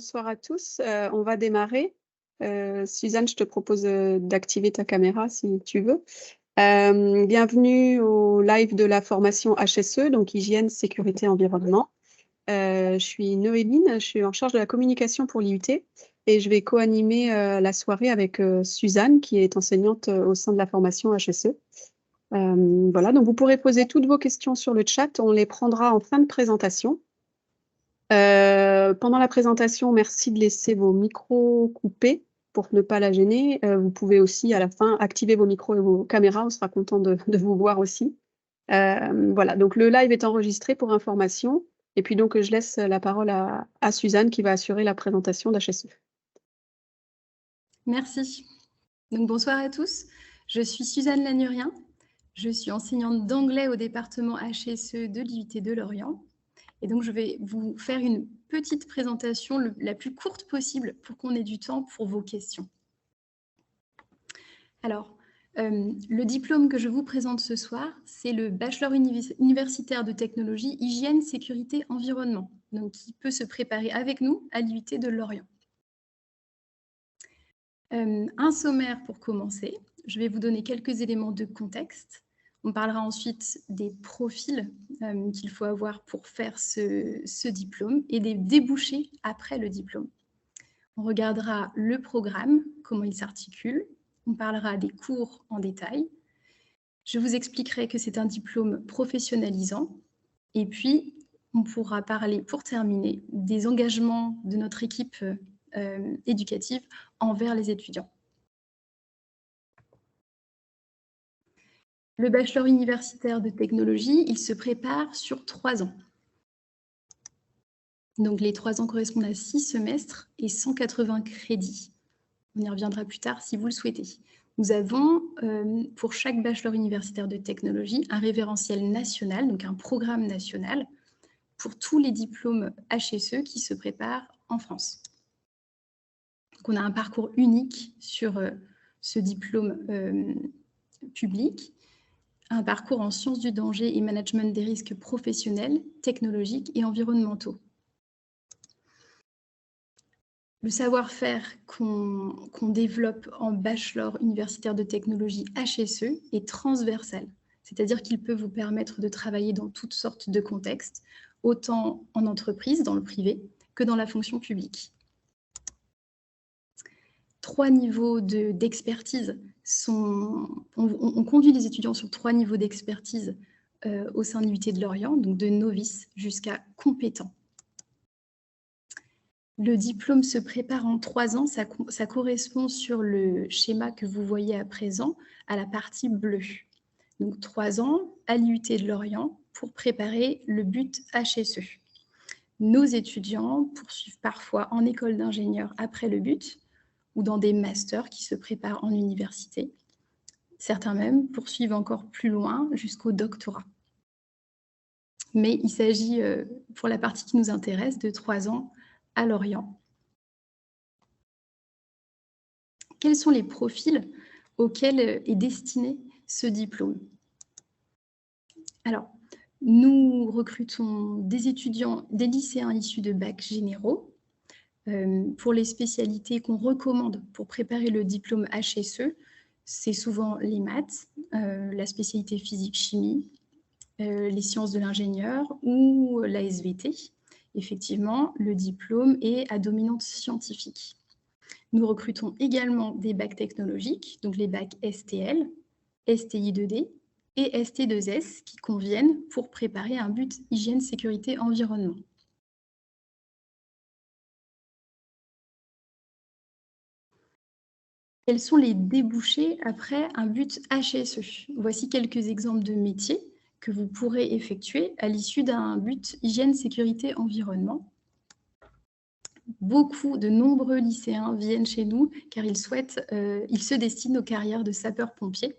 bonsoir à tous. On va démarrer. Suzanne, je te propose d'activer ta caméra si tu veux. Bienvenue au live de la formation HSE, donc Hygiène, Sécurité, Environnement. Je suis Noéline, je suis en charge de la communication pour l'IUT et je vais co-animer la soirée avec Suzanne, qui est enseignante au sein de la formation HSE. Voilà, donc vous pourrez poser toutes vos questions sur le chat, on les prendra en fin de présentation. Pendant la présentation, merci de laisser vos micros coupés pour ne pas la gêner. Vous pouvez aussi, à la fin, activer vos micros et vos caméras. On sera content de vous voir aussi. Voilà, donc le live est enregistré pour information. Et puis donc, je laisse la parole à Suzanne qui va assurer la présentation d'HSE. Merci. Donc, bonsoir à tous. Je suis Suzanne Lanurien. Je suis enseignante d'anglais au département HSE de l'IUT de Lorient. Et donc, je vais vous faire une petite présentation la plus courte possible pour qu'on ait du temps pour vos questions. Alors, le diplôme que je vous présente ce soir, c'est le Bachelor universitaire de technologie Hygiène, Sécurité, Environnement, donc qui peut se préparer avec nous à l'IUT de Lorient. Un sommaire pour commencer. Je vais vous donner quelques éléments de contexte. On parlera ensuite des profils qu'il faut avoir pour faire ce diplôme et des débouchés après le diplôme. On regardera le programme, comment il s'articule. On parlera des cours en détail. Je vous expliquerai que c'est un diplôme professionnalisant. Et puis, on pourra parler, pour terminer, des engagements de notre équipe éducative envers les étudiants. Le bachelor universitaire de technologie, il se prépare sur 3 ans. Donc, les 3 ans correspondent à 6 semestres et 180 crédits. On y reviendra plus tard si vous le souhaitez. Nous avons, pour chaque bachelor universitaire de technologie, un référentiel national, donc un programme national, pour tous les diplômes HSE qui se préparent en France. Donc, on a un parcours unique sur ce diplôme public, un parcours en sciences du danger et management des risques professionnels, technologiques et environnementaux. Le savoir-faire qu'on développe en bachelor universitaire de technologie HSE est transversal, c'est-à-dire qu'il peut vous permettre de travailler dans toutes sortes de contextes, autant en entreprise, dans le privé, que dans la fonction publique. 3 niveaux d'expertise on conduit les étudiants sur 3 niveaux d'expertise au sein de l'IUT de Lorient, donc de novice jusqu'à compétent. Le diplôme se prépare en 3 ans, ça correspond sur le schéma que vous voyez à présent à la partie bleue. Donc 3 ans à l'IUT de Lorient pour préparer le but HSE. Nos étudiants poursuivent parfois en école d'ingénieur après le but ou dans des masters qui se préparent en université. Certains même poursuivent encore plus loin jusqu'au doctorat. Mais il s'agit, pour la partie qui nous intéresse, de 3 ans à Lorient. Quels sont les profils auxquels est destiné ce diplôme? Alors, nous recrutons des étudiants, des lycéens issus de bacs généraux. Pour les spécialités qu'on recommande pour préparer le diplôme HSE, c'est souvent les maths, la spécialité physique-chimie, les sciences de l'ingénieur ou la SVT. Effectivement, le diplôme est à dominante scientifique. Nous recrutons également des bacs technologiques, donc les bacs STL, STI 2D et ST2S qui conviennent pour préparer un but hygiène, sécurité, environnement. Quels sont les débouchés après un but HSE? Voici quelques exemples de métiers que vous pourrez effectuer à l'issue d'un but hygiène, sécurité, environnement. De nombreux lycéens viennent chez nous car ils se destinent aux carrières de sapeurs-pompiers.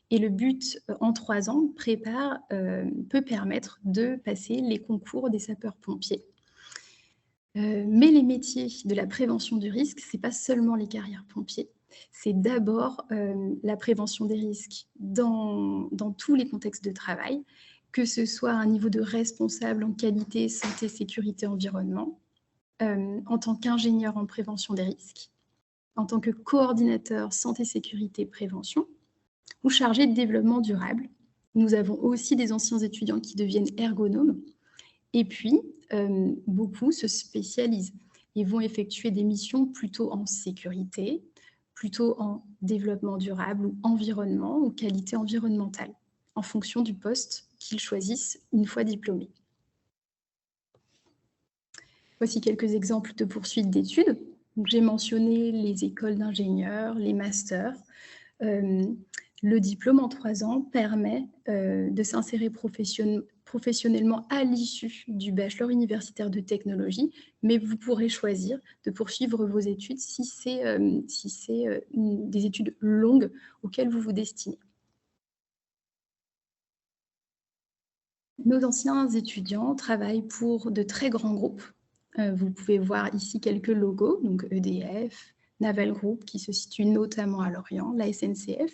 Et le but en 3 ans peut permettre de passer les concours des sapeurs-pompiers. Mais les métiers de la prévention du risque, ce n'est pas seulement les carrières pompiers, c'est d'abord la prévention des risques dans tous les contextes de travail, que ce soit à un niveau de responsable en qualité, santé, sécurité, environnement, en tant qu'ingénieur en prévention des risques, en tant que coordinateur santé, sécurité, prévention ou chargé de développement durable. Nous avons aussi des anciens étudiants qui deviennent ergonomes. Et puis, beaucoup se spécialisent et vont effectuer des missions plutôt en sécurité, plutôt en développement durable ou environnement ou qualité environnementale, en fonction du poste qu'ils choisissent une fois diplômés. Voici quelques exemples de poursuites d'études. J'ai mentionné les écoles d'ingénieurs, les masters. Le diplôme en 3 ans permet de s'insérer professionnellement à l'issue du bachelor universitaire de technologie, mais vous pourrez choisir de poursuivre vos études si c'est des études longues auxquelles vous vous destinez. Nos anciens étudiants travaillent pour de très grands groupes. Vous pouvez voir ici quelques logos, donc EDF, Naval Group, qui se situe notamment à Lorient, la SNCF.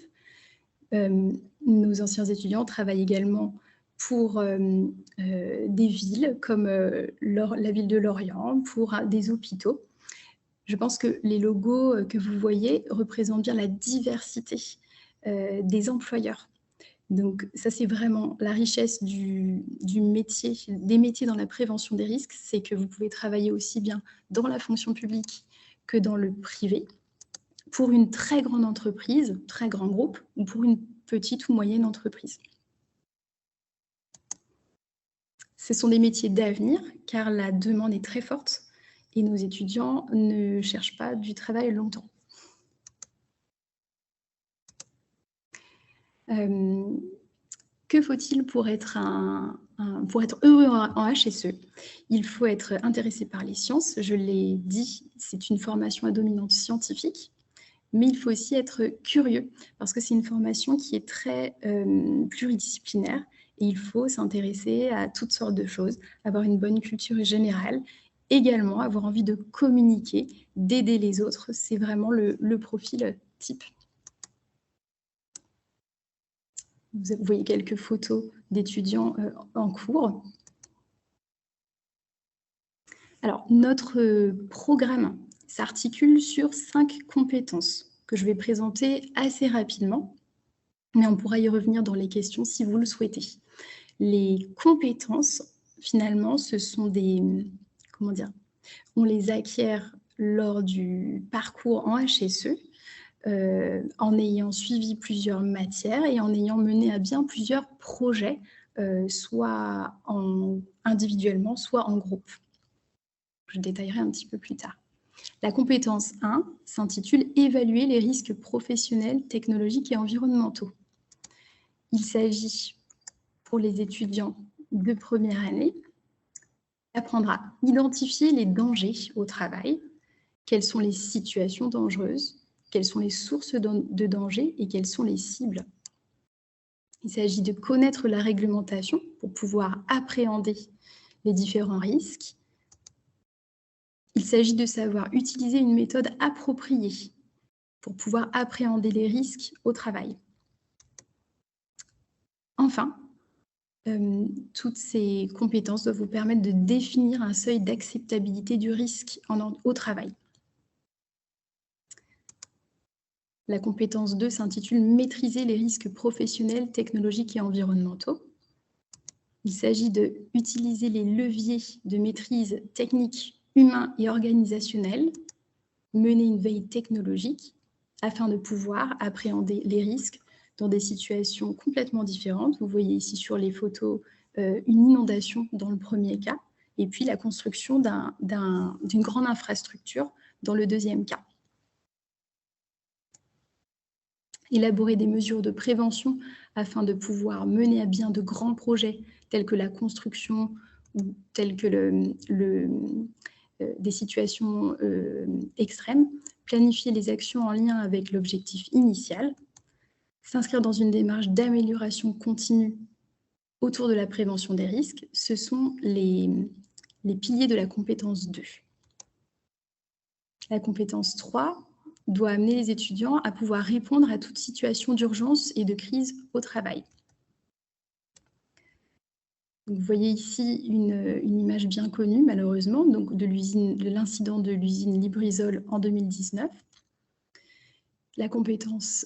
Nos anciens étudiants travaillent également pour des villes comme la ville de Lorient, pour des hôpitaux. Je pense que les logos que vous voyez représentent bien la diversité des employeurs. Donc ça, c'est vraiment la richesse des métiers dans la prévention des risques, c'est que vous pouvez travailler aussi bien dans la fonction publique que dans le privé, pour une très grande entreprise, très grand groupe, ou pour une petite ou moyenne entreprise. Ce sont des métiers d'avenir, car la demande est très forte et nos étudiants ne cherchent pas du travail longtemps. Que faut-il pour être heureux en HSE? Il faut être intéressé par les sciences. Je l'ai dit, c'est une formation à dominante scientifique, mais il faut aussi être curieux parce que c'est une formation qui est très pluridisciplinaire et il faut s'intéresser à toutes sortes de choses, avoir une bonne culture générale, également avoir envie de communiquer, d'aider les autres. C'est vraiment le profil type. Vous voyez quelques photos d'étudiants en cours. Alors, notre programme s'articule sur 5 compétences que je vais présenter assez rapidement, mais on pourra y revenir dans les questions si vous le souhaitez. Les compétences, finalement, ce sont on les acquiert lors du parcours en HSE, en ayant suivi plusieurs matières et en ayant mené à bien plusieurs projets, soit individuellement, soit en groupe. Je détaillerai un petit peu plus tard. La compétence 1 s'intitule « Évaluer les risques professionnels, technologiques et environnementaux ». Il s'agit, pour les étudiants de première année, d'apprendre à identifier les dangers au travail, quelles sont les situations dangereuses, quelles sont les sources de danger et quelles sont les cibles. Il s'agit de connaître la réglementation pour pouvoir appréhender les différents risques. Il s'agit de savoir utiliser une méthode appropriée pour pouvoir appréhender les risques au travail. Enfin, toutes ces compétences doivent vous permettre de définir un seuil d'acceptabilité du risque au travail. La compétence 2 s'intitule « Maîtriser les risques professionnels, technologiques et environnementaux ». Il s'agit d'utiliser les leviers de maîtrise technique, humain et organisationnel, mener une veille technologique afin de pouvoir appréhender les risques dans des situations complètement différentes. Vous voyez ici sur les photos une inondation dans le premier cas et puis la construction d'une grande infrastructure dans le deuxième cas. Élaborer des mesures de prévention afin de pouvoir mener à bien de grands projets tels que la construction ou tels que des situations extrêmes, planifier les actions en lien avec l'objectif initial, s'inscrire dans une démarche d'amélioration continue autour de la prévention des risques. Ce sont les piliers de la compétence 2. La compétence 3 doit amener les étudiants à pouvoir répondre à toute situation d'urgence et de crise au travail. Donc, vous voyez ici une image bien connue, malheureusement, donc de l'incident de l'usine Lubrizol en 2019. La compétence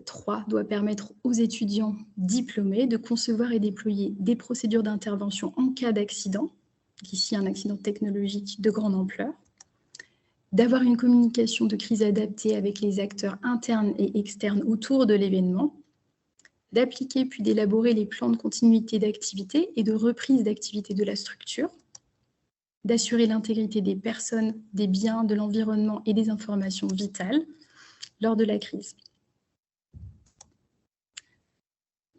3 doit permettre aux étudiants diplômés de concevoir et déployer des procédures d'intervention en cas d'accident, ici un accident technologique de grande ampleur, d'avoir une communication de crise adaptée avec les acteurs internes et externes autour de l'événement, d'appliquer puis d'élaborer les plans de continuité d'activité et de reprise d'activité de la structure, d'assurer l'intégrité des personnes, des biens, de l'environnement et des informations vitales lors de la crise.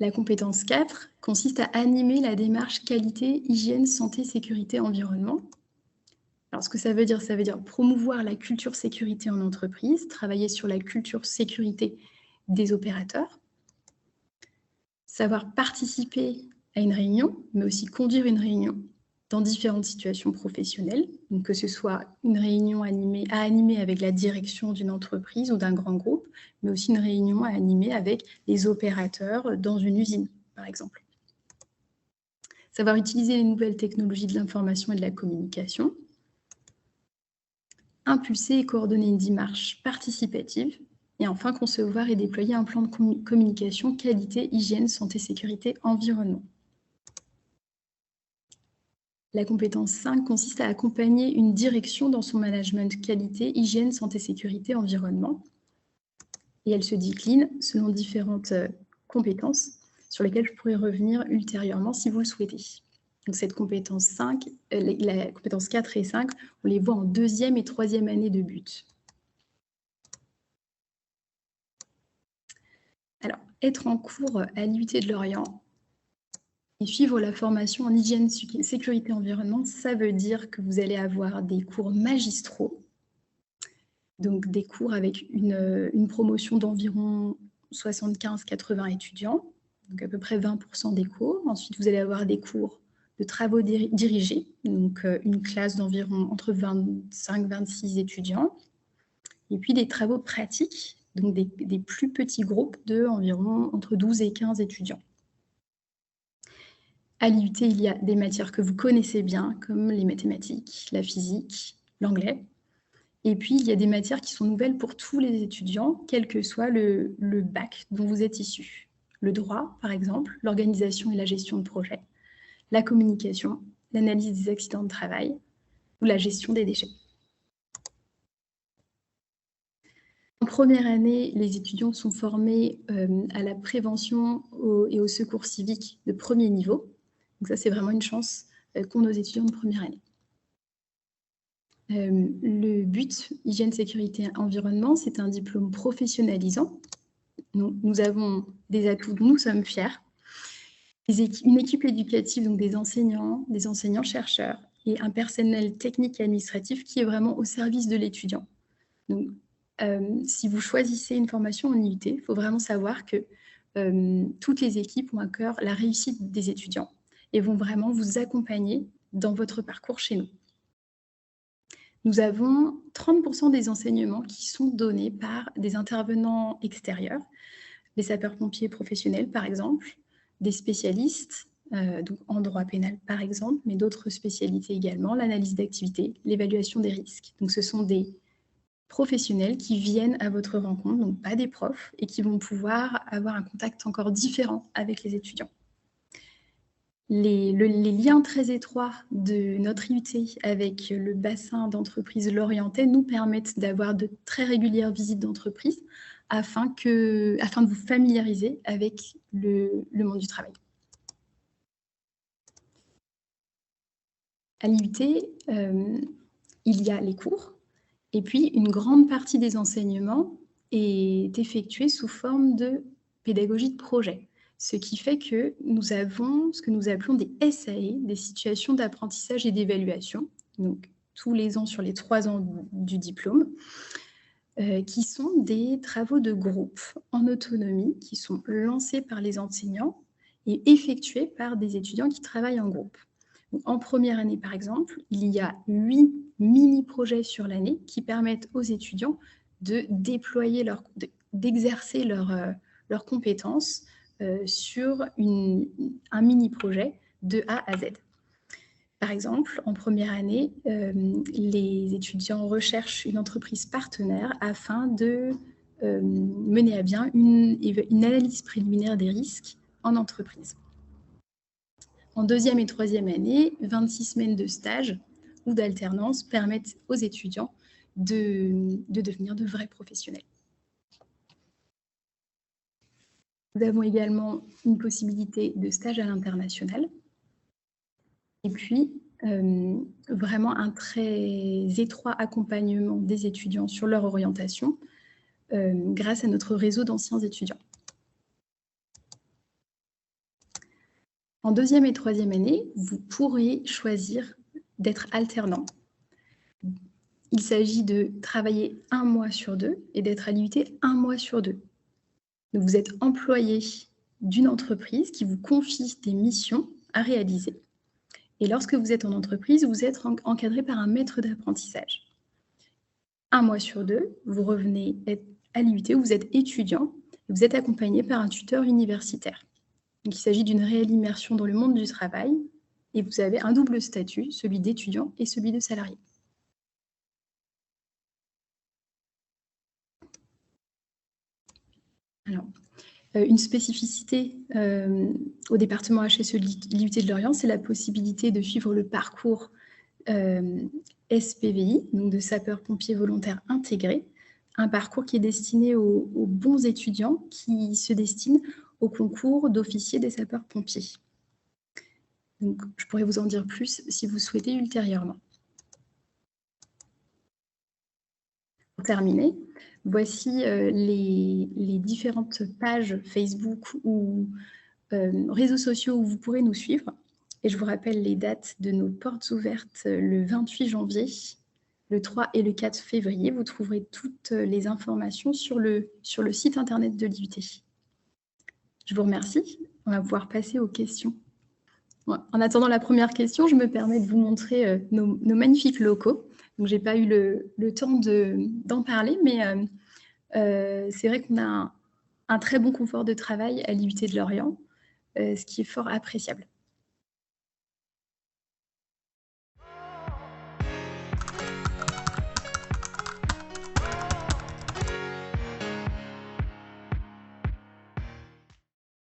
La compétence 4 consiste à animer la démarche qualité, hygiène, santé, sécurité, environnement. Alors, ce que ça veut dire promouvoir la culture sécurité en entreprise, travailler sur la culture sécurité des opérateurs, savoir participer à une réunion, mais aussi conduire une réunion dans différentes situations professionnelles, donc que ce soit une réunion à animer avec la direction d'une entreprise ou d'un grand groupe, mais aussi une réunion à animer avec les opérateurs dans une usine, par exemple. Savoir utiliser les nouvelles technologies de l'information et de la communication. Impulser et coordonner une démarche participative. Et enfin, concevoir et déployer un plan de communication, qualité, hygiène, santé, sécurité, environnement. La compétence 5 consiste à accompagner une direction dans son management qualité, hygiène, santé, sécurité, environnement. Et elle se décline selon différentes compétences sur lesquelles je pourrais revenir ultérieurement si vous le souhaitez. Donc cette compétence 5, la compétence 4 et 5, on les voit en 2e et 3e année de but. Alors, être en cours à l'IUT de Lorient et suivre la formation en hygiène, sécurité, environnement, ça veut dire que vous allez avoir des cours magistraux, donc des cours avec une promotion d'environ 75-80 étudiants, donc à peu près 20% des cours. Ensuite, vous allez avoir des cours de travaux dirigés, donc une classe d'environ entre 25-26 étudiants, et puis des travaux pratiques, donc des plus petits groupes de environ entre 12 et 15 étudiants. À l'IUT, il y a des matières que vous connaissez bien, comme les mathématiques, la physique, l'anglais. Et puis, il y a des matières qui sont nouvelles pour tous les étudiants, quel que soit le bac dont vous êtes issu. Le droit, par exemple, l'organisation et la gestion de projet, la communication, l'analyse des accidents de travail ou la gestion des déchets. En première année, les étudiants sont formés à la prévention et au secours civique de premier niveau. Donc ça, c'est vraiment une chance qu'ont nos étudiants de première année. Le but, hygiène, sécurité, environnement, c'est un diplôme professionnalisant. Nous avons des atouts dont nous sommes fiers. Une équipe éducative, donc des enseignants-chercheurs et un personnel technique et administratif qui est vraiment au service de l'étudiant. Donc, si vous choisissez une formation en IUT, il faut vraiment savoir que toutes les équipes ont à cœur la réussite des étudiants et vont vraiment vous accompagner dans votre parcours chez nous. Nous avons 30% des enseignements qui sont donnés par des intervenants extérieurs, des sapeurs-pompiers professionnels par exemple, des spécialistes, donc en droit pénal par exemple, mais d'autres spécialités également, l'analyse d'activité, l'évaluation des risques. Donc ce sont des professionnels qui viennent à votre rencontre, donc pas des profs, et qui vont pouvoir avoir un contact encore différent avec les étudiants. Les liens très étroits de notre IUT avec le bassin d'entreprises lorientais nous permettent d'avoir de très régulières visites d'entreprise afin de vous familiariser avec le monde du travail. À l'IUT, il y a les cours, et puis une grande partie des enseignements est effectuée sous forme de pédagogie de projet. Ce qui fait que nous avons ce que nous appelons des SAE, des situations d'apprentissage et d'évaluation, donc tous les ans sur les 3 ans du diplôme, qui sont des travaux de groupe en autonomie, qui sont lancés par les enseignants et effectués par des étudiants qui travaillent en groupe. Donc, en première année, par exemple, il y a 8 mini-projets sur l'année qui permettent aux étudiants de déployer d'exercer leurs compétences sur un mini-projet de A à Z. Par exemple, en première année, les étudiants recherchent une entreprise partenaire afin de mener à bien une analyse préliminaire des risques en entreprise. En deuxième et troisième année, 26 semaines de stage ou d'alternance permettent aux étudiants de devenir de vrais professionnels. Nous avons également une possibilité de stage à l'international. Et puis, vraiment un très étroit accompagnement des étudiants sur leur orientation grâce à notre réseau d'anciens étudiants. En deuxième et troisième année, vous pourrez choisir d'être alternant. Il s'agit de travailler 1 mois sur 2 et d'être à l'IUT 1 mois sur 2. Donc, vous êtes employé d'une entreprise qui vous confie des missions à réaliser. Et lorsque vous êtes en entreprise, vous êtes encadré par un maître d'apprentissage. 1 mois sur 2, vous revenez à l'IUT où vous êtes étudiant et vous êtes accompagné par un tuteur universitaire. Donc, il s'agit d'une réelle immersion dans le monde du travail et vous avez un double statut, celui d'étudiant et celui de salarié. Alors, une spécificité au département HSE de l'IUT de Lorient, c'est la possibilité de suivre le parcours SPVI, donc de sapeurs-pompiers volontaires intégrés, un parcours qui est destiné aux bons étudiants qui se destinent au concours d'officier des sapeurs-pompiers. Donc, je pourrais vous en dire plus si vous souhaitez ultérieurement. Pour terminer, voici les différentes pages Facebook ou réseaux sociaux où vous pourrez nous suivre. Et je vous rappelle les dates de nos portes ouvertes le 28 janvier, le 3 et le 4 février. Vous trouverez toutes les informations sur le site internet de l'IUT. Je vous remercie. On va pouvoir passer aux questions. En attendant la première question, je me permets de vous montrer nos magnifiques locaux. Donc, je n'ai pas eu le temps d'en parler, mais c'est vrai qu'on a un très bon confort de travail à l'IUT de Lorient, ce qui est fort appréciable.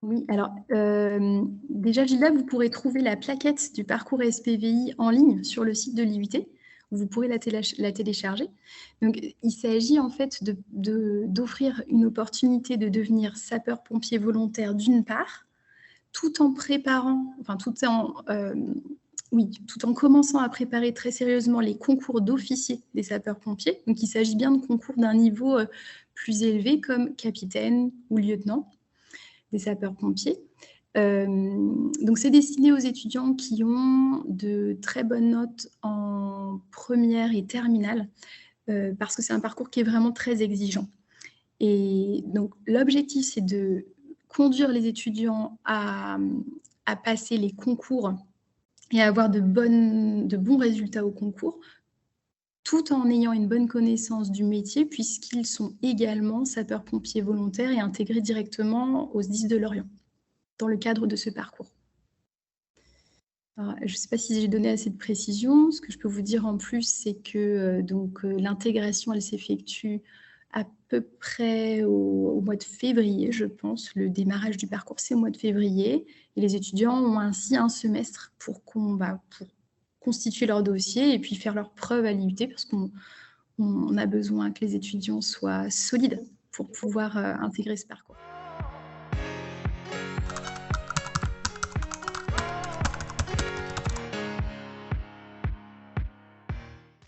Oui, alors déjà Gilda, vous pourrez trouver la plaquette du parcours SPVI en ligne sur le site de l'IUT. Vous pourrez la télécharger. Donc, il s'agit en fait d'offrir une opportunité de devenir sapeur-pompier volontaire d'une part, tout en préparant, enfin tout en commençant à préparer très sérieusement les concours d'officiers des sapeurs-pompiers. Donc, il s'agit bien de concours d'un niveau plus élevé comme capitaine ou lieutenant des sapeurs-pompiers. Donc, c'est destiné aux étudiants qui ont de très bonnes notes en première et terminale, parce que c'est un parcours qui est vraiment très exigeant. Et donc, l'objectif, c'est de conduire les étudiants à passer les concours et à avoir de bons résultats au concours, tout en ayant une bonne connaissance du métier, puisqu'ils sont également sapeurs-pompiers volontaires et intégrés directement au SDIS de Lorient, dans le cadre de ce parcours. Alors, je ne sais pas si j'ai donné assez de précision. Ce que je peux vous dire en plus, c'est que l'intégration, elle s'effectue à peu près au mois de février, je pense. Le démarrage du parcours, c'est au mois de février. Et les étudiants ont ainsi un semestre pour constituer leur dossier et puis faire leurs preuves à l'IUT, parce qu'on a besoin que les étudiants soient solides pour pouvoir intégrer ce parcours.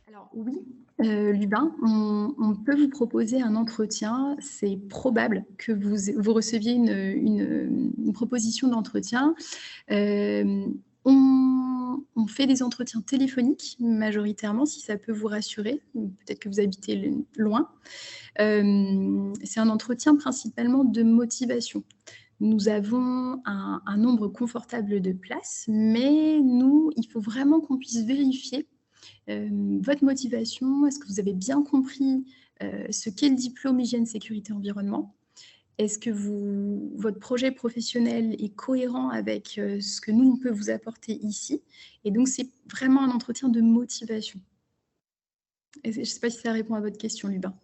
Alors oui, Lubin, on peut vous proposer un entretien. C'est probable que vous receviez une proposition d'entretien. On fait des entretiens téléphoniques majoritairement, si ça peut vous rassurer. Peut-être que vous habitez loin. C'est un entretien principalement de motivation. Nous avons un nombre confortable de places, mais il faut vraiment qu'on puisse vérifier votre motivation. Est-ce que vous avez bien compris ce qu'est le diplôme hygiène, sécurité, environnement? Est-ce que votre projet professionnel est cohérent avec ce que nous, on peut vous apporter ici? Et donc, c'est vraiment un entretien de motivation. Et je ne sais pas si ça répond à votre question, Lubin.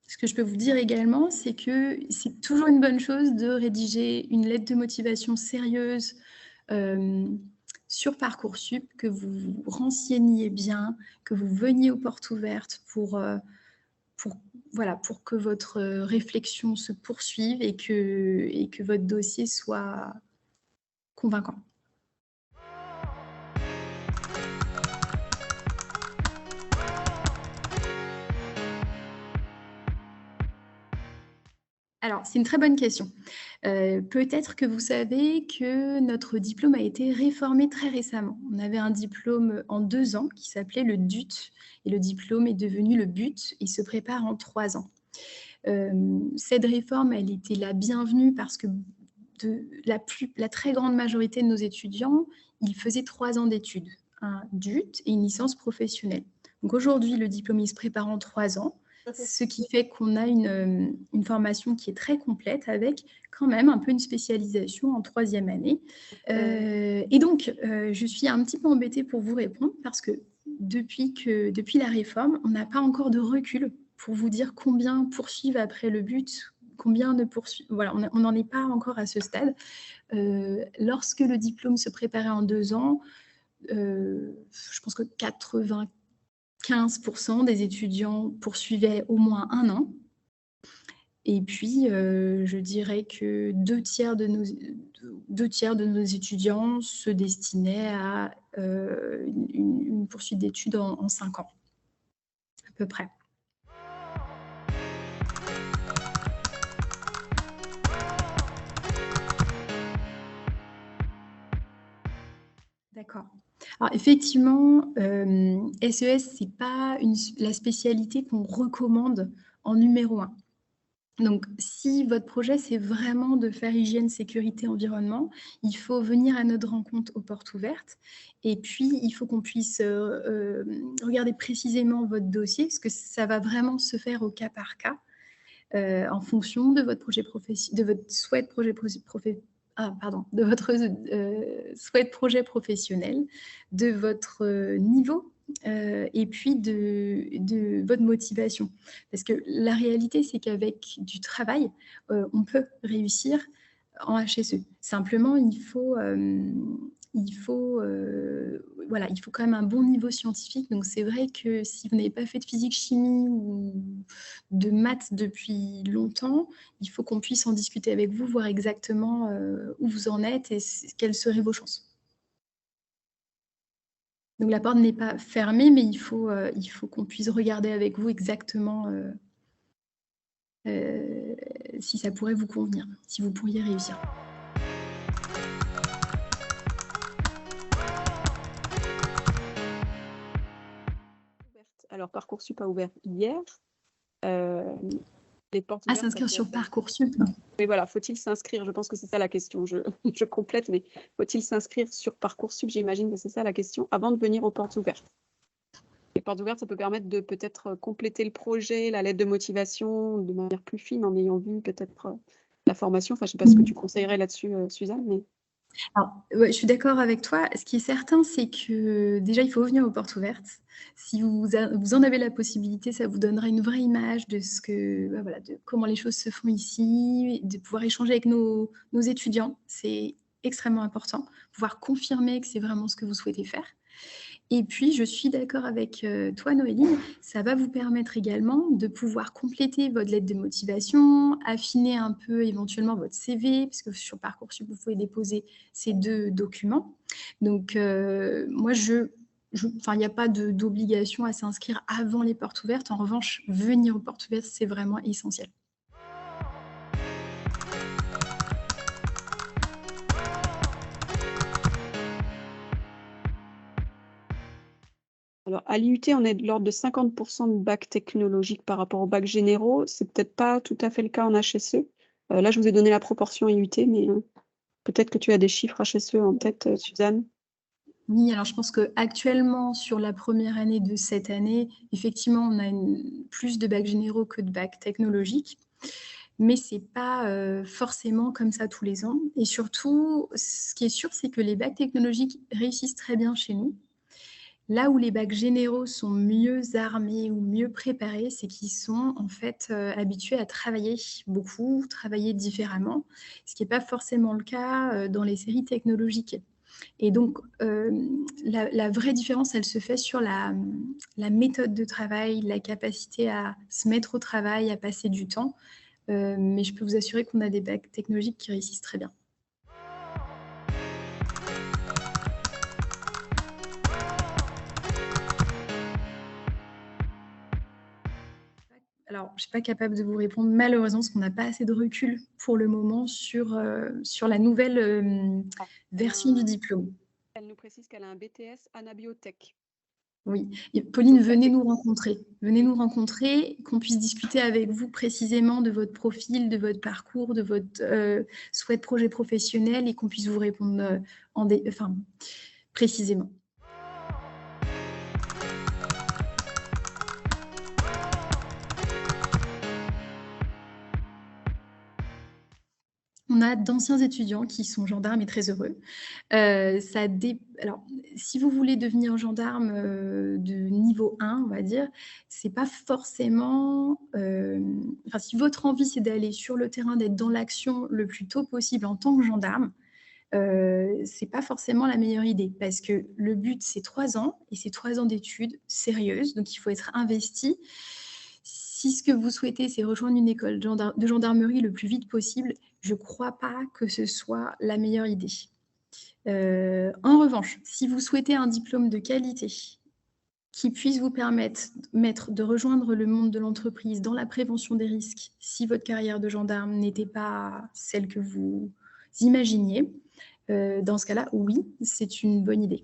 Ce que je peux vous dire également, c'est que c'est toujours une bonne chose de rédiger une lettre de motivation sérieuse sur Parcoursup, que vous vous renseigniez bien, que vous veniez aux portes ouvertes pour que votre réflexion se poursuive et que votre dossier soit convaincant. Alors, c'est une très bonne question. Peut-être que vous savez que notre diplôme a été réformé très récemment. On avait un diplôme en 2 ans qui s'appelait le DUT et le diplôme est devenu le BUT. Il se prépare en 3 ans. Cette réforme, elle était la bienvenue parce que la très grande majorité de nos étudiants, ils faisaient 3 ans d'études, un DUT et une licence professionnelle. Donc aujourd'hui, le diplôme, il se prépare en 3 ans. Ce qui fait qu'on a une formation qui est très complète avec quand même un peu une spécialisation en 3e année. Et donc, je suis un petit peu embêtée pour vous répondre parce que depuis la réforme, on n'a pas encore de recul pour vous dire combien poursuivent après le but, combien ne poursuivent. Voilà, on n'en est pas encore à ce stade. Lorsque le diplôme se préparait en 2 ans, je pense que 95% des étudiants poursuivaient au moins 1 an. Et puis, je dirais que 2 tiers de nos étudiants se destinaient à une poursuite d'études en 5 ans, à peu près. D'accord. Alors effectivement, SES, ce n'est pas la spécialité qu'on recommande en numéro 1. Donc, si votre projet, c'est vraiment de faire hygiène, sécurité, environnement, il faut venir à notre rencontre aux portes ouvertes. Et puis, il faut qu'on puisse regarder précisément votre dossier, parce que ça va vraiment se faire au cas par cas, en fonction de votre de votre souhait de projet de votre souhait de projet professionnel, de votre niveau et puis de votre motivation. Parce que la réalité, c'est qu'avec du travail, on peut réussir en HSE. Simplement, il faut quand même un bon niveau scientifique. Donc, c'est vrai que si vous n'avez pas fait de physique, chimie ou de maths depuis longtemps, il faut qu'on puisse en discuter avec vous, voir exactement où vous en êtes et quelles seraient vos chances. Donc, la porte n'est pas fermée, mais il faut qu'on puisse regarder avec vous exactement si ça pourrait vous convenir, si vous pourriez réussir. Alors, Parcoursup a ouvert hier. Les portes ouvertes, s'inscrire sur Parcoursup. Mais voilà, faut-il s'inscrire? Je pense que c'est ça la question. Je complète, mais faut-il s'inscrire sur Parcoursup? J'imagine que c'est ça la question, avant de venir aux portes ouvertes. Les portes ouvertes, ça peut permettre de peut-être compléter le projet, la lettre de motivation de manière plus fine, en ayant vu peut-être la formation. Enfin, je ne sais pas ce que tu conseillerais là-dessus, Suzanne, mais... Alors, ouais, je suis d'accord avec toi. Ce qui est certain, c'est que déjà, il faut venir aux portes ouvertes. Si vous en avez la possibilité, ça vous donnera une vraie image de de comment les choses se font ici, de pouvoir échanger avec nos étudiants. C'est extrêmement important. Pouvoir confirmer que c'est vraiment ce que vous souhaitez faire. Et puis, je suis d'accord avec toi, Noéline, ça va vous permettre également de pouvoir compléter votre lettre de motivation, affiner un peu éventuellement votre CV, parce que sur Parcoursup, vous pouvez déposer ces 2 documents. Donc, moi, il n'y a pas d'obligation à s'inscrire avant les portes ouvertes. En revanche, venir aux portes ouvertes, c'est vraiment essentiel. Alors, à l'IUT, on est de l'ordre de 50% de bac technologique par rapport aux bacs généraux. C'est peut-être pas tout à fait le cas en HSE. Là, je vous ai donné la proportion IUT, mais peut-être que tu as des chiffres HSE en tête, Suzanne. Oui, alors je pense qu'actuellement, sur la première année de cette année, effectivement, on a plus de bacs généraux que de bacs technologiques. mais c'est pas forcément comme ça tous les ans. Et surtout, ce qui est sûr, c'est que les bacs technologiques réussissent très bien chez nous. Là où les bacs généraux sont mieux armés ou mieux préparés, c'est qu'ils sont en fait habitués à travailler beaucoup, travailler différemment, ce qui n'est pas forcément le cas dans les séries technologiques. Et donc, la vraie différence, elle se fait sur la méthode de travail, la capacité à se mettre au travail, à passer du temps. Mais je peux vous assurer qu'on a des bacs technologiques qui réussissent très bien. Alors, je ne suis pas capable de vous répondre malheureusement parce qu'on n'a pas assez de recul pour le moment sur la nouvelle version du diplôme. Elle nous précise qu'elle a un BTS Anabiotech. Oui. Et Pauline, Donc, venez nous rencontrer. Venez nous rencontrer, qu'on puisse discuter avec vous précisément de votre profil, de votre parcours, de votre souhait de projet professionnel et qu'on puisse vous répondre précisément. On a d'anciens étudiants qui sont gendarmes et très heureux. Alors, si vous voulez devenir gendarme de niveau 1, on va dire, c'est pas forcément. Si votre envie, c'est d'aller sur le terrain, d'être dans l'action le plus tôt possible en tant que gendarme, c'est pas forcément la meilleure idée parce que le but, c'est 3 ans et c'est 3 ans d'études sérieuses, donc il faut être investi. Si ce que vous souhaitez, c'est rejoindre une école de gendarmerie le plus vite possible, je ne crois pas que ce soit la meilleure idée. En revanche, si vous souhaitez un diplôme de qualité qui puisse vous permettre de rejoindre le monde de l'entreprise dans la prévention des risques, si votre carrière de gendarme n'était pas celle que vous imaginiez, dans ce cas-là, oui, c'est une bonne idée.